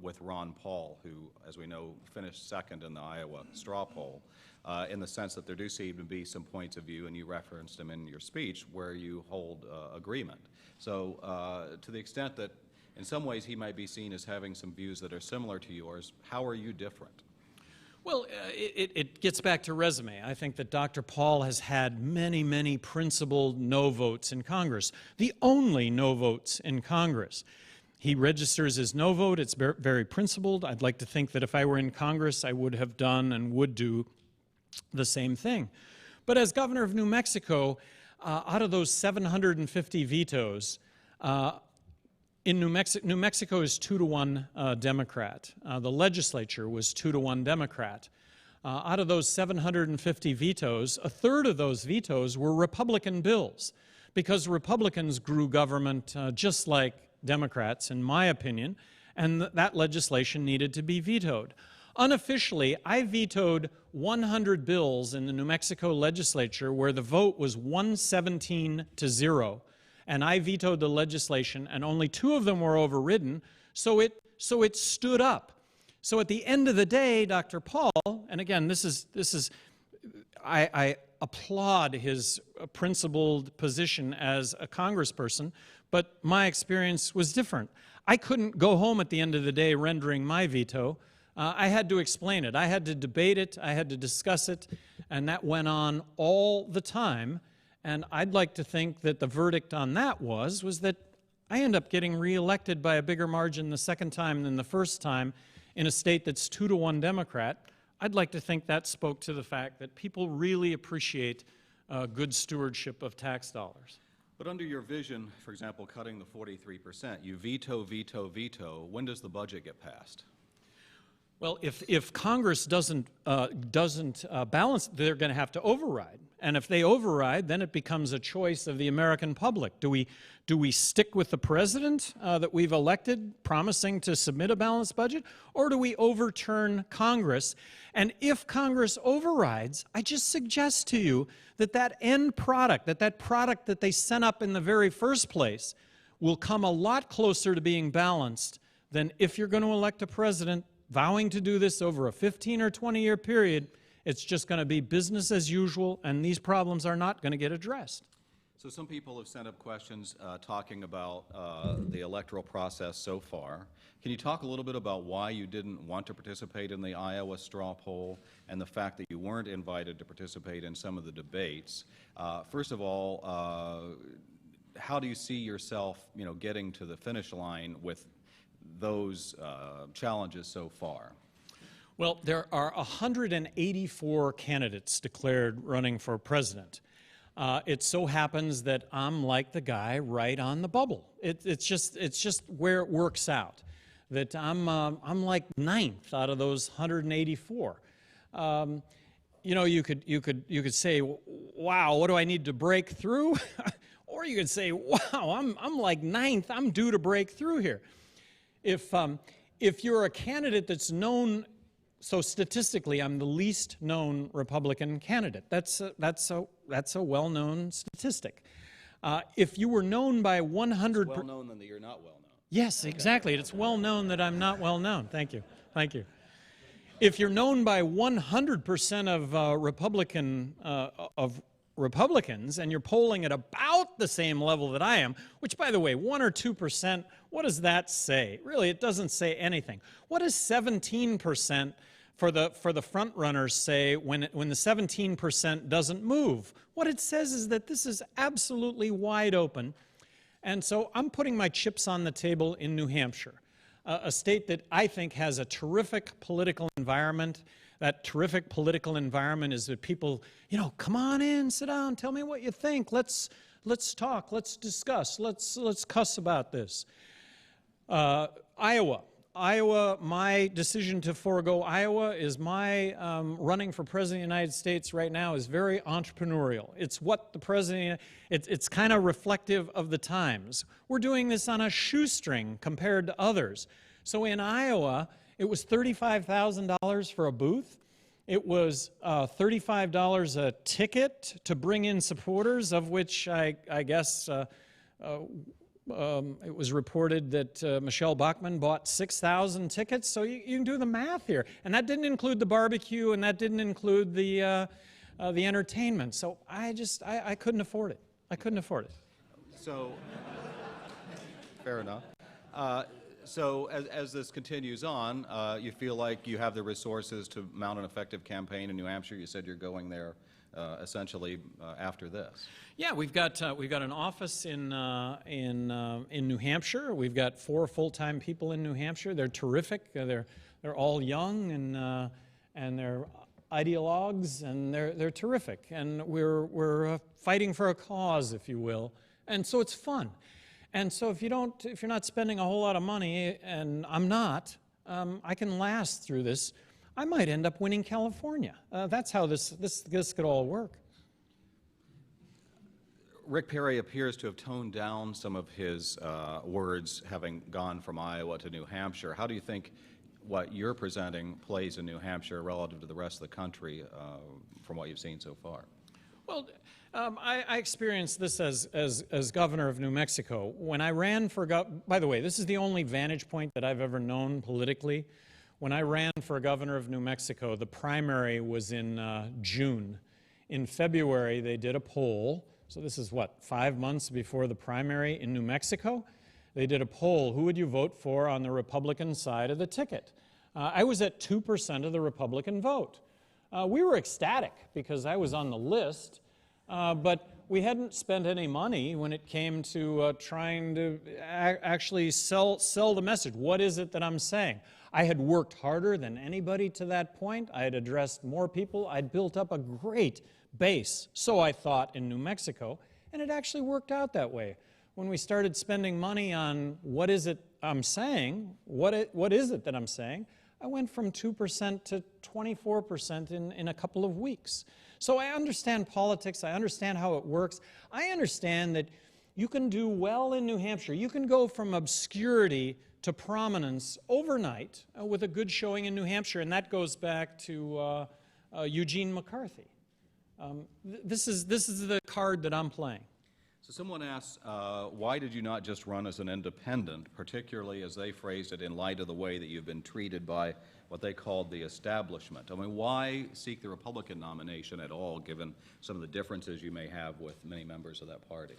with Ron Paul, who, as we know, finished second in the Iowa straw poll, in the sense that there do seem to be some points of view, and you referenced them in your speech, where you hold agreement. So to the extent that in some ways he might be seen as having some views that are similar to yours, how are you different? Well, it gets back to resume. I think that Dr. Paul has had many, many principled no votes in Congress, the only no votes in Congress. He registers his no vote. It's very principled. I'd like to think that if I were in Congress, I would have done and would do the same thing. But as governor of New Mexico, out of those 750 vetoes, in New Mexico is 2-to-1 Democrat. The legislature was 2-to-1 Democrat. Out of those 750 vetoes, a third of those vetoes were Republican bills, because Republicans grew government just like Democrats, in my opinion, and that legislation needed to be vetoed. Unofficially, I vetoed 100 bills in the New Mexico legislature where the vote was 117-0. And I vetoed the legislation, and only 2 of them were overridden, so it stood up. So at the end of the day, Dr. Paul, and again, I applaud his principled position as a congressperson, but my experience was different. I couldn't go home at the end of the day rendering my veto. I had to explain it. I had to debate it. I had to discuss it, and that went on all the time. And I'd like to think that the verdict on that was that I end up getting reelected by a bigger margin the second time than the first time in a state that's 2-to-1 Democrat. I'd like to think that spoke to the fact that people really appreciate good stewardship of tax dollars. But under your vision, for example, cutting the 43%, you veto, veto, veto. When does the budget get passed? Well, if Congress doesn't balance, they're going to have to override. And if they override, then it becomes a choice of the American public. Do we stick with the president that we've elected, promising to submit a balanced budget, or do we overturn Congress? And if Congress overrides, I just suggest to you that end product, that product that they sent up in the very first place, will come a lot closer to being balanced than if you're going to elect a president vowing to do this over a 15 or 20-year period. It's just going to be business as usual, and these problems are not going to get addressed. So some people have sent up questions talking about the electoral process so far. Can you talk a little bit about why you didn't want to participate in the Iowa straw poll and the fact that you weren't invited to participate in some of the debates? First of all, how do you see yourself, getting to the finish line with those challenges so far? Well, there are 184 candidates declared running for president. It so happens that I'm like the guy right on the bubble. It's just where it works out. That I'm like 9th out of those 184. You could say, wow, what do I need to break through? Or you could say, wow, I'm like 9th. I'm due to break through here. If you're a candidate that's known, so statistically, I'm the least known Republican candidate. That's a well-known statistic. If you were known by 100, it's well known then that you're not well known. Yes, exactly. It's well known that I'm not well known. Thank you. Thank you. If you're known by 100% of Republicans, and you're polling at about the same level that I am, which, by the way, 1 or 2%, what does that say? Really, it doesn't say anything. What does 17% for the front runners say when the 17% doesn't move. What it says is that this is absolutely wide open. And so I'm putting my chips on the table in New Hampshire, a state that I think has a terrific political environment. That terrific political environment is that people, come on in, sit down, tell me what you think. Let's talk, let's discuss, let's cuss about this. Iowa, my decision to forego Iowa is my running for president of the United States right now is very entrepreneurial. It's what the president, it's kind of reflective of the times. We're doing this on a shoestring compared to others. So in Iowa, it was $35,000 for a booth. It was $35 a ticket to bring in supporters, of which I guess it was reported that Michelle Bachmann bought 6,000 tickets, so you can do the math here. And that didn't include the barbecue, and that didn't include the entertainment. So I couldn't afford it. I couldn't afford it. So, fair enough. So as this continues on, you feel like you have the resources to mount an effective campaign in New Hampshire. You said you're going there essentially after this. Yeah, we've got an office in New Hampshire. We've got 4 full-time people in New Hampshire. They're terrific. They're all young and they're ideologues, and they're terrific. And we're fighting for a cause, if you will. And so it's fun. And so if you're not spending a whole lot of money, and I'm not, I can last through this. I might end up winning California. That's how this could all work. Rick Perry appears to have toned down some of his words, having gone from Iowa to New Hampshire. How do you think what you're presenting plays in New Hampshire relative to the rest of the country from what you've seen so far? Well, I experienced this as governor of New Mexico. When I ran for by the way, this is the only vantage point that I've ever known politically. When I ran for governor of New Mexico, the primary was in June. In February, they did a poll. So this is 5 months before the primary in New Mexico? They did a poll. Who would you vote for on the Republican side of the ticket? I was at 2% of the Republican vote. We were ecstatic because I was on the list, but we hadn't spent any money when it came to trying to actually sell the message. What is it that I'm saying? I had worked harder than anybody to that point. I had addressed more people. I'd built up a great base, so I thought, in New Mexico, and it actually worked out that way. When we started spending money on what is it I'm saying, what is it that I'm saying, I went from 2% to 24% in a couple of weeks. So I understand politics. I understand how it works. I understand that you can do well in New Hampshire. You can go from obscurity to prominence overnight with a good showing in New Hampshire, and that goes back to Eugene McCarthy. This is the card that I'm playing. So someone asks, why did you not just run as an independent, particularly as they phrased it in light of the way that you've been treated by what they called the establishment? I mean, why seek the Republican nomination at all, given some of the differences you may have with many members of that party?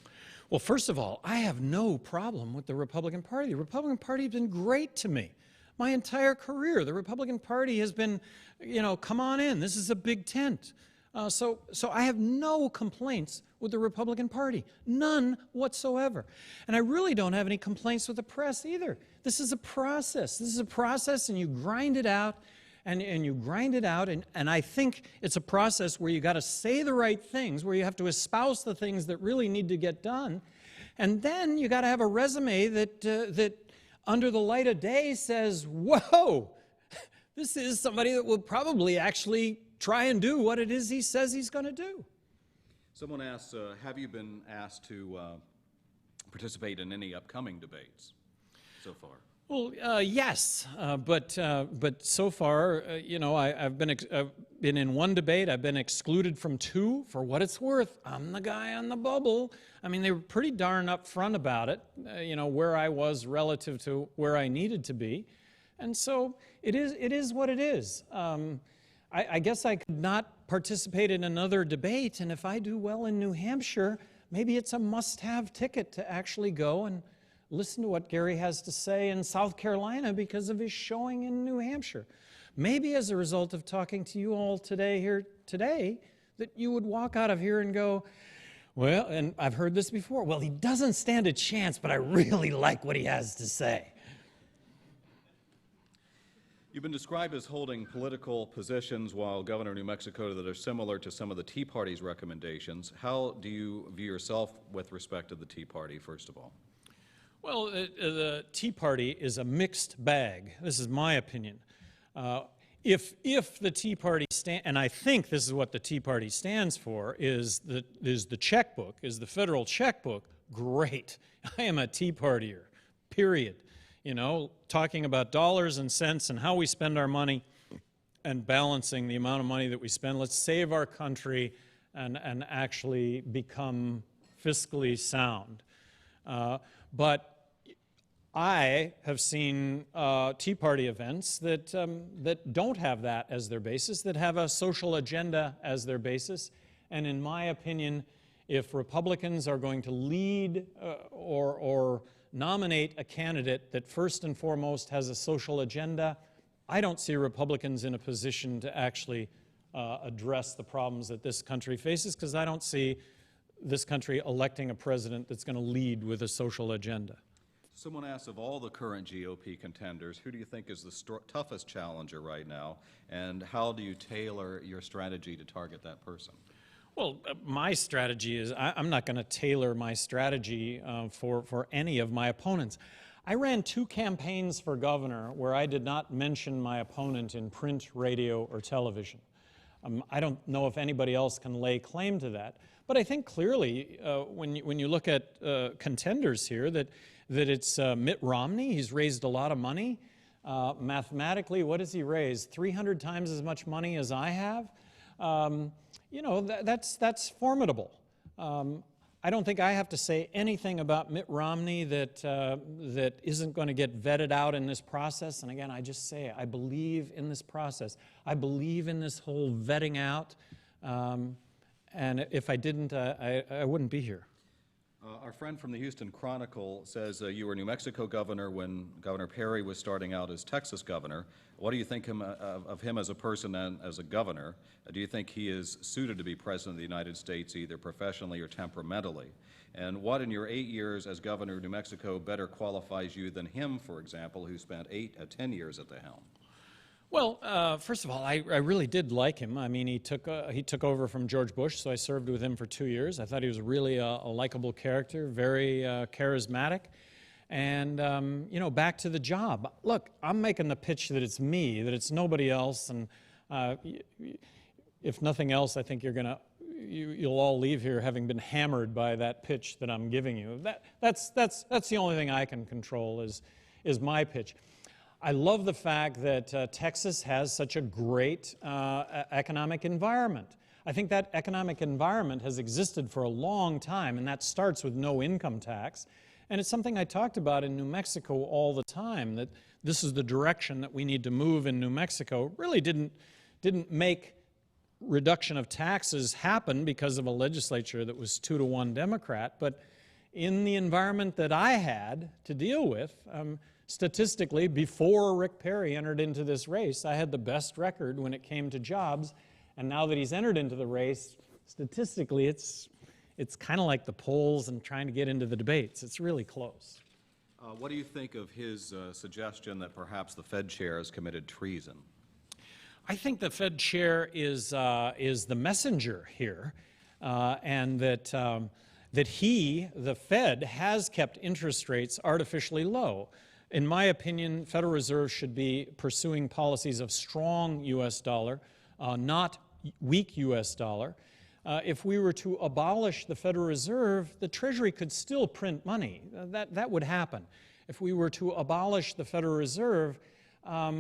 Well, first of all, I have no problem with the Republican Party. The Republican Party has been great to me my entire career. The Republican Party has been, come on in. This is a big tent. So I have no complaints with the Republican Party, none whatsoever. And I really don't have any complaints with the press either. This is a process. This is a process, and you grind it out, and you grind it out, and I think it's a process where you got to say the right things, where you have to espouse the things that really need to get done, and then you got to have a resume that under the light of day says, whoa, this is somebody that will probably actually try and do what it is he says he's going to do. Someone asks, have you been asked to participate in any upcoming debates so far? Well, yes, but so far, I've been in one debate. I've been excluded from 2. For what it's worth, I'm the guy on the bubble. I mean, they were pretty darn upfront about it, where I was relative to where I needed to be, and so it is what it is. I guess I could not participate in another debate, and if I do well in New Hampshire, maybe it's a must-have ticket to actually go and listen to what Gary has to say in South Carolina because of his showing in New Hampshire. maybe as a result of talking to you all today, that you would walk out of here and go, well, and I've heard this before, well, he doesn't stand a chance, but I really like what he has to say. You've been described as holding political positions while governor of New Mexico that are similar to some of the Tea Party's recommendations. How do you view yourself with respect to the Tea Party, first of all? Well, the Tea Party is a mixed bag. This is my opinion. If the Tea Party and I think this is what the Tea Party stands for, is the checkbook, is the federal checkbook, great. I am a Tea Partier, period. You know, talking about dollars and cents and how we spend our money and balancing the amount of money that we spend. Let's save our country and actually become fiscally sound. But I have seen Tea Party events that don't have that as their basis, that have a social agenda as their basis. And in my opinion, if Republicans are going to lead or nominate a candidate that first and foremost has a social agenda, I don't see Republicans in a position to actually address the problems that this country faces, because I don't see this country electing a president that's going to lead with a social agenda. Someone asked, of all the current GOP contenders, who do you think is the toughest challenger right now, and how do you tailor your strategy to target that person? Well, my strategy is I'm not going to tailor my strategy for any of my opponents. I ran 2 campaigns for governor where I did not mention my opponent in print, radio, or television. I don't know if anybody else can lay claim to that, but I think clearly when you look at contenders here that it's Mitt Romney. He's raised a lot of money. Mathematically, what has he raised? 300 times as much money as I have? You know, that's formidable. I don't think I have to say anything about Mitt Romney that isn't going to get vetted out in this process. And again, I just say I believe in this process. I believe in this whole vetting out. And if I didn't, I wouldn't be here. Our friend from the Houston Chronicle says you were New Mexico governor when Governor Perry was starting out as Texas governor. What do you think of him as a person and as a governor? Do you think he is suited to be president of the United States, either professionally or temperamentally? And what in your 8 years as governor of New Mexico better qualifies you than him, for example, who spent 10 years at the helm? Well, first of all, I really did like him. I mean, he took over from George Bush, so I served with him for 2 years. I thought he was really a likable character, very charismatic. And, you know, back to the job. Look, I'm making the pitch that it's me, that it's nobody else. And if nothing else, I think you'll all leave here having been hammered by that pitch that I'm giving you. That's the only thing I can control is my pitch. I love the fact that Texas has such a great economic environment. I think that economic environment has existed for a long time, and that starts with no income tax. And it's something I talked about in New Mexico all the time, that this is the direction that we need to move in New Mexico. It really didn't make reduction of taxes happen because of a legislature that was 2-to-1 Democrat, but in the environment that I had to deal with, statistically, before Rick Perry entered into this race, I had the best record when it came to jobs, and now that he's entered into the race, statistically, it's kind of like the polls and trying to get into the debates. It's really close. What do you think of his suggestion that perhaps the Fed chair has committed treason? I think the Fed chair is the messenger here, and that the Fed has kept interest rates artificially low. In my opinion, Federal Reserve should be pursuing policies of strong U.S. dollar, not weak U.S. dollar. If we were to abolish the Federal Reserve, the Treasury could still print money. That would happen. If we were to abolish the Federal Reserve,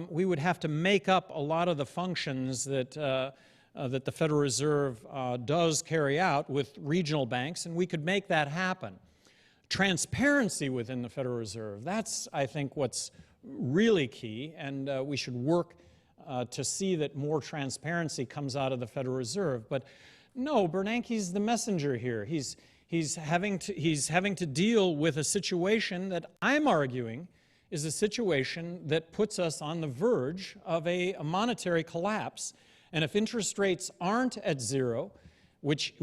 we would have to make up a lot of the functions that the Federal Reserve does carry out with regional banks, and we could make that happen. Transparency within the Federal Reserve, that's, I think, what's really key, and we should work to see that more transparency comes out of the Federal Reserve. But no, Bernanke's the messenger here. He's having to deal with a situation that I'm arguing is a situation that puts us on the verge of a monetary collapse. And if interest rates aren't at zero, which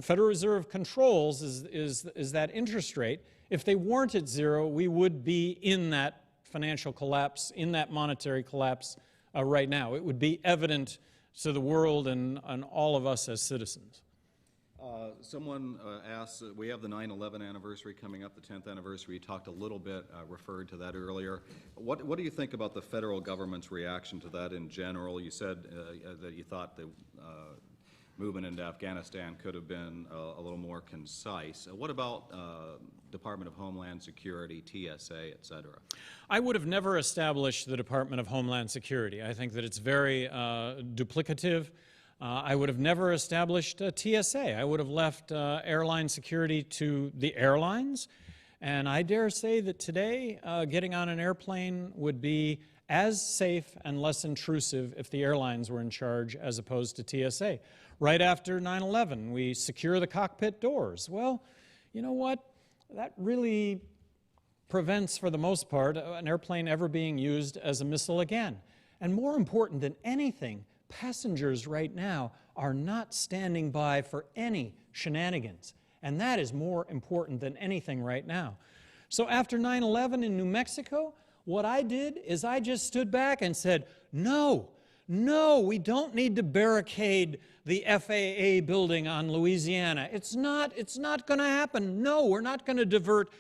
Federal Reserve controls is that interest rate, if they weren't at zero, we would be in that financial collapse, in that monetary collapse right now. It would be evident to the world and all of us as citizens. Someone asked, we have the 9/11 anniversary coming up, the 10th anniversary. You talked a little bit, referred to that earlier. What do you think about the federal government's reaction to that in general? You said that you thought the movement into Afghanistan could have been a little more concise. What about Department of Homeland Security, TSA, et cetera? I would have never established the Department of Homeland Security. I think that it's very duplicative. I would have never established a TSA. I would have left airline security to the airlines. And I dare say that today, getting on an airplane would be as safe and less intrusive if the airlines were in charge as opposed to TSA. Right after 9/11, we secure the cockpit doors. Well, you know what? That really prevents, for the most part, an airplane ever being used as a missile again. And more important than anything, passengers right now are not standing by for any shenanigans. And that is more important than anything right now. So after 9/11 in New Mexico, what I did is I just stood back and said, no, we don't need to barricade the FAA building on Louisiana. It's not going to happen. No, we're not going to divert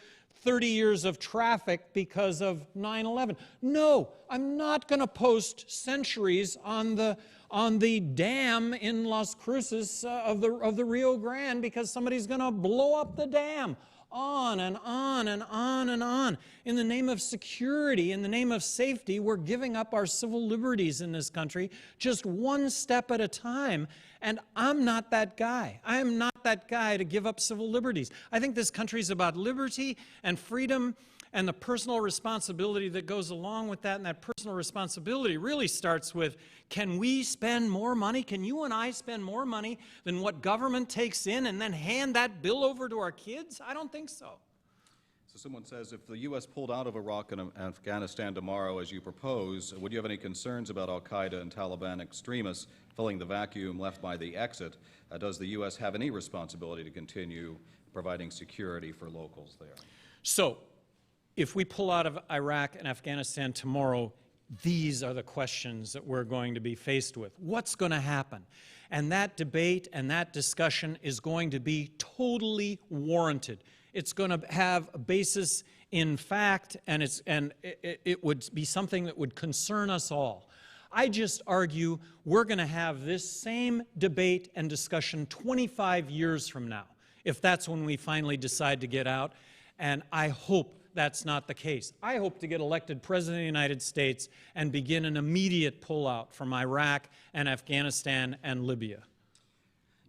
30 years of traffic because of 9/11. No, I'm not going to post centuries on the dam in Las Cruces of the Rio Grande because somebody's going to blow up the dam. On and on and on and on. In the name of security, in the name of safety, we're giving up our civil liberties in this country just one step at a time. And I'm not that guy. I am not that guy to give up civil liberties. I think this country is about liberty and freedom and the personal responsibility that goes along with that. And that personal responsibility really starts with, can we spend more money? Can you and I spend more money than what government takes in and then hand that bill over to our kids? I don't think so. So someone says, if the U.S. pulled out of Iraq and Afghanistan tomorrow, as you propose, would you have any concerns about al-Qaeda and Taliban extremists filling the vacuum left by the exit? Does the U.S. have any responsibility to continue providing security for locals there? So, if we pull out of Iraq and Afghanistan tomorrow, these are the questions that we're going to be faced with. What's going to happen? And that debate and that discussion is going to be totally warranted. It's going to have a basis in fact, and it would be something that would concern us all. I just argue we're going to have this same debate and discussion 25 years from now, if that's when we finally decide to get out, and I hope that's not the case. I hope to get elected President of the United States and begin an immediate pullout from Iraq and Afghanistan and Libya.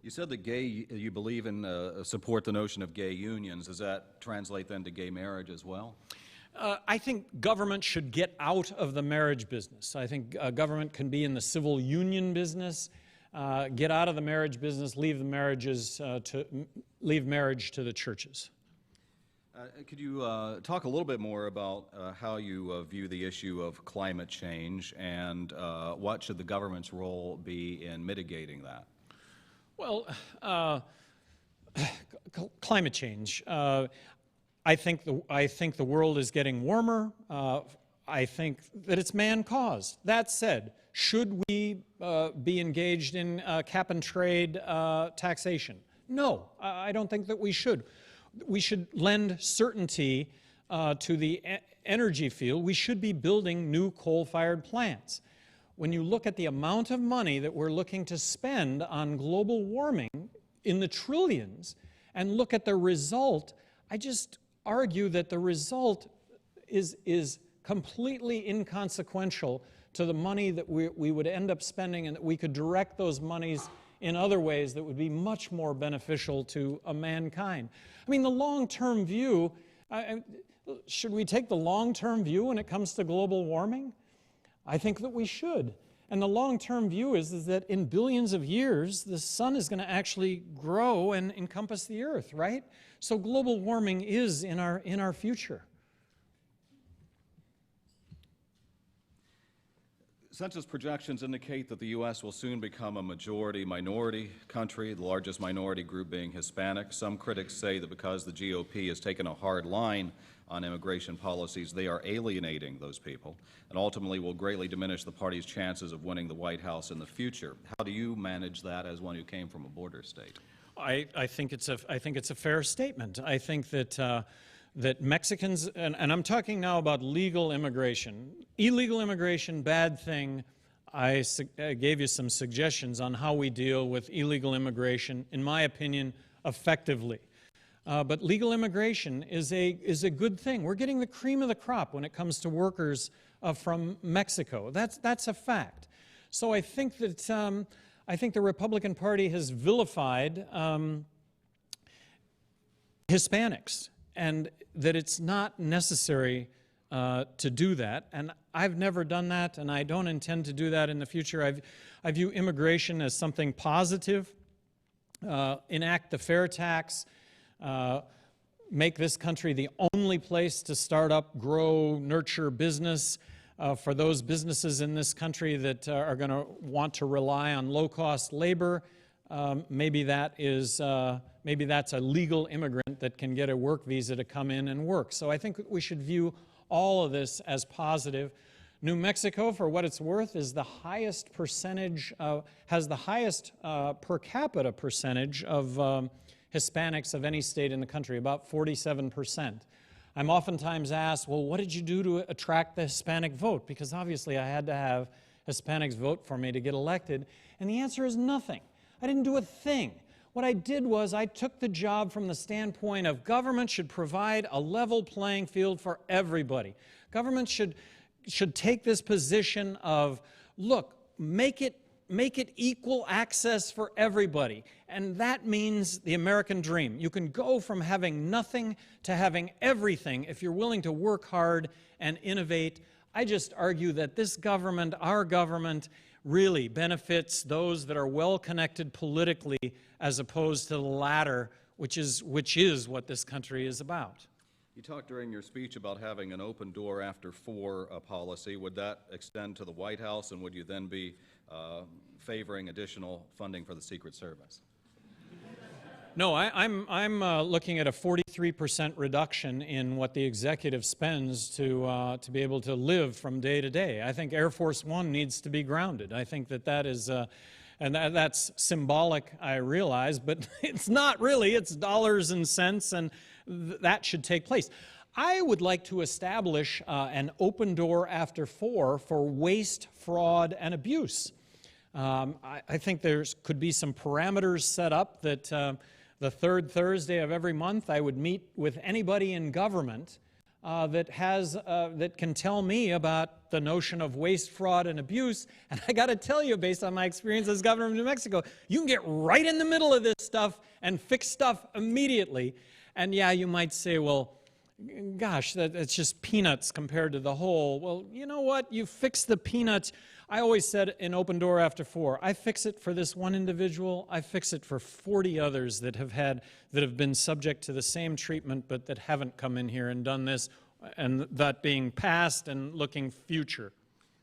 You said that you believe in, support the notion of gay unions. Does that translate then to gay marriage as well? I think government should get out of the marriage business. I think government can be in the civil union business, get out of the marriage business, leave marriage to the churches. Could you talk a little bit more about how you view the issue of climate change and what should the government's role be in mitigating that? Well, climate change. I think the world is getting warmer. I think that it's man-caused. That said, should we be engaged in cap and trade taxation? No, I don't think that we should. We should lend certainty to the energy field. We should be building new coal-fired plants. When you look at the amount of money that we're looking to spend on global warming in the trillions and look at the result, I just argue that the result is completely inconsequential to the money that we would end up spending, and that we could direct those monies in other ways that would be much more beneficial to mankind. I mean, the long-term view, should we take the long-term view when it comes to global warming? I think that we should. And the long-term view is that in billions of years, the sun is going to actually grow and encompass the earth, right? So global warming is in our future. Census projections indicate that the U.S. will soon become a majority-minority country, the largest minority group being Hispanic. Some critics say that because the GOP has taken a hard line on immigration policies, they are alienating those people and ultimately will greatly diminish the party's chances of winning the White House in the future. How do you manage that as one who came from a border state? I think it's a fair statement. I think that that Mexicans, and I'm talking now about legal immigration. Illegal immigration, bad thing. I gave you some suggestions on how we deal with illegal immigration, in my opinion, effectively. But legal immigration is a good thing. We're getting the cream of the crop when it comes to workers from Mexico. That's a fact. So I think that I think the Republican Party has vilified Hispanics, and that it's not necessary to do that. And I've never done that, and I don't intend to do that in the future. I view immigration as something positive. Enact the fair tax, make this country the only place to start up, grow, nurture business for those businesses in this country that are going to want to rely on low-cost labor. Maybe that's a legal immigrant that can get a work visa to come in and work. So I think we should view all of this as positive. New Mexico, for what it's worth, is the highest percentage, has the highest per capita percentage of Hispanics of any state in the country, about 47%. I'm oftentimes asked, well, what did you do to attract the Hispanic vote? Because obviously I had to have Hispanics vote for me to get elected. And the answer is nothing. I didn't do a thing. What I did was I took the job from the standpoint of government should provide a level playing field for everybody. Government should take this position of, look, make it equal access for everybody. And that means the American dream. You can go from having nothing to having everything if you're willing to work hard and innovate. I just argue that this government, our government, really benefits those that are well-connected politically as opposed to the latter, which is what this country is about. You talked during your speech about having an open door after four policy. Would that extend to the White House, and would you then be favoring additional funding for the Secret Service? No, I'm looking at a 43% reduction in what the executive spends to be able to live from day to day. I think Air Force One needs to be grounded. I think that is, and that's symbolic, I realize, but it's not really. It's dollars and cents, and that should take place. I would like to establish an open door after four for waste, fraud, and abuse. I think there could be some parameters set up that the third Thursday of every month I would meet with anybody in government that can tell me about the notion of waste, fraud, and abuse. And I got to tell you, based on my experience as governor of New Mexico, you can get right in the middle of this stuff and fix stuff immediately. And yeah, you might say, well, gosh, that's just peanuts compared to the whole. Well, you know what? You fix the peanuts. I always said in Open Door After Four, I fix it for this one individual. I fix it for 40 others that have been subject to the same treatment, but that haven't come in here and done this, and that being past and looking future.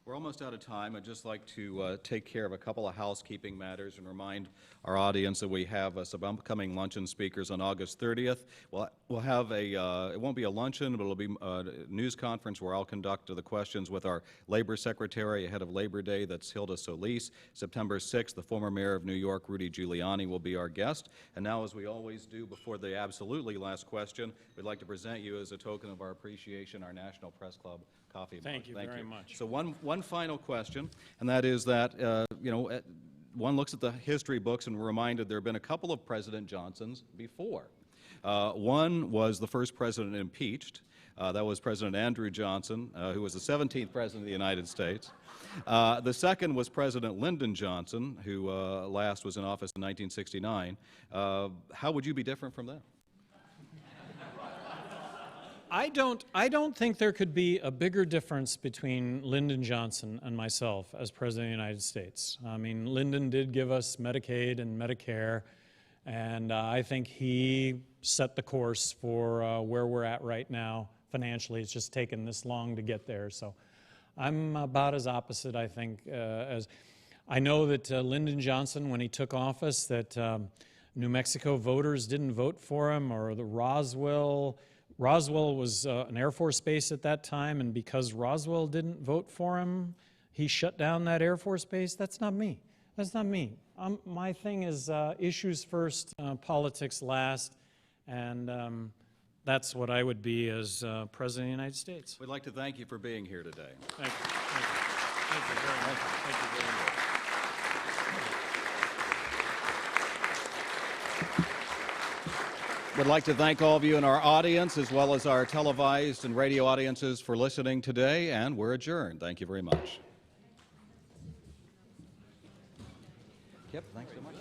We're almost out of time. I'd just like to take care of a couple of housekeeping matters and remind our audience that we have some upcoming luncheon speakers on August 30th. We'll have it won't be a luncheon, but it'll be a news conference where I'll conduct the questions with our Labor Secretary ahead of Labor Day. That's Hilda Solis. September 6th, the former mayor of New York, Rudy Giuliani, will be our guest. And now, as we always do before the absolutely last question, we'd like to present you as a token of our appreciation, our National Press Club coffee mug. Thank you very much. So one final question, and that is that, one looks at the history books and we're reminded there have been a couple of President Johnsons before. One was the first president impeached. That was President Andrew Johnson, who was the 17th President of the United States. The second was President Lyndon Johnson, who last was in office in 1969. How would you be different from them? I don't think there could be a bigger difference between Lyndon Johnson and myself as President of the United States. I mean, Lyndon did give us Medicaid and Medicare, and I think he set the course for where we're at right now financially. It's just taken this long to get there. So I'm about as opposite, I think, as I know that Lyndon Johnson, when he took office, that New Mexico voters didn't vote for him, or the Roswell was an Air Force base at that time, and because Roswell didn't vote for him, he shut down that Air Force base. That's not me. That's not me. My thing is issues first, politics last, and that's what I would be as President of the United States. We'd like to thank you for being here today. Thank you. Thank you. Thank you very much. Thank you very much. We'd like to thank all of you in our audience, as well as our televised and radio audiences, for listening today, and we're adjourned. Thank you very much. Kip, thanks so much.